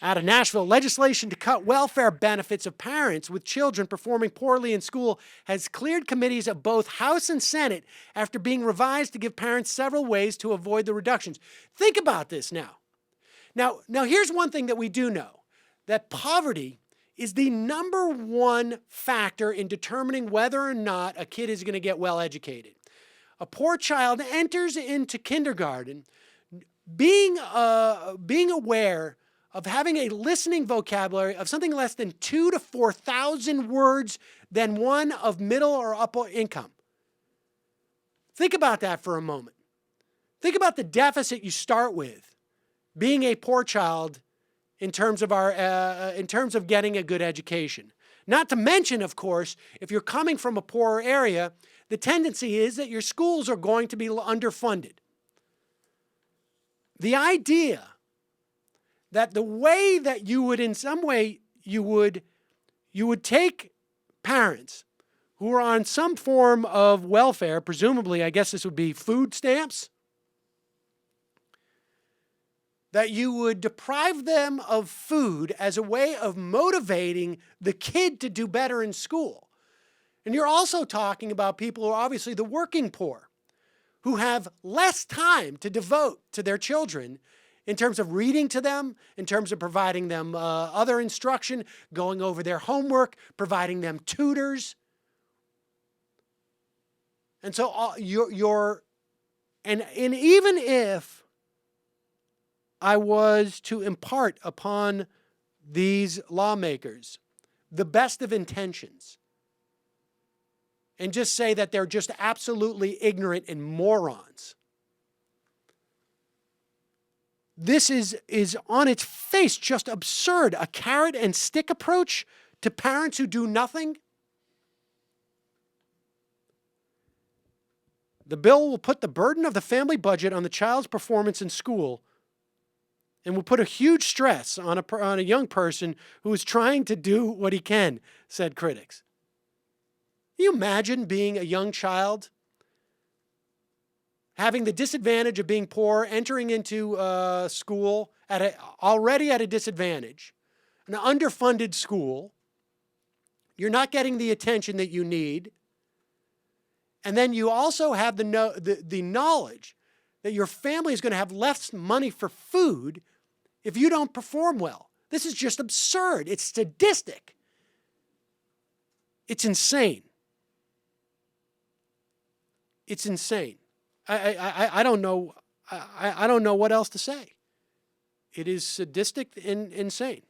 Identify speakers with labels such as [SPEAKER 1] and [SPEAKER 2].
[SPEAKER 1] Out of Nashville, legislation to cut welfare benefits of parents with children performing poorly in school has cleared committees of both House and Senate after being revised to give parents several ways to avoid the reductions. Think about this now. Now here's one thing that we do know, that poverty is the number one factor in determining whether or not a kid is going to get well educated. A poor child enters into kindergarten being aware of having a listening vocabulary of something less than 2,000 to 4,000 words than one of middle or upper income. Think about that for a moment. Think about the deficit you start with being a poor child in terms of getting a good education. Not to mention, of course, if you're coming from a poorer area, the tendency is that your schools are going to be underfunded. The idea that the way that you would, in some way, you would take parents who are on some form of welfare, presumably, I guess this would be food stamps, that you would deprive them of food as a way of motivating the kid to do better in school. And you're also talking about people who are obviously the working poor, who have less time to devote to their children in terms of reading to them, in terms of providing them other instruction, going over their homework, providing them tutors. And so and even if I was to impart upon these lawmakers the best of intentions and just say that they're just absolutely ignorant and morons, this is on its face just absurd. A carrot and stick approach to parents who do nothing. The bill will put the burden of the family budget on the child's performance in school and will put a huge stress on a young person who is trying to do what he can, said critics. Can you imagine being a young child, having the disadvantage of being poor, entering into school already at a disadvantage, an underfunded school, you're not getting the attention that you need, and then you also have the knowledge that your family is going to have less money for food if you don't perform well. This is just absurd. It's sadistic. It's insane. It's insane. I don't know. I don't know what else to say. It is sadistic and insane.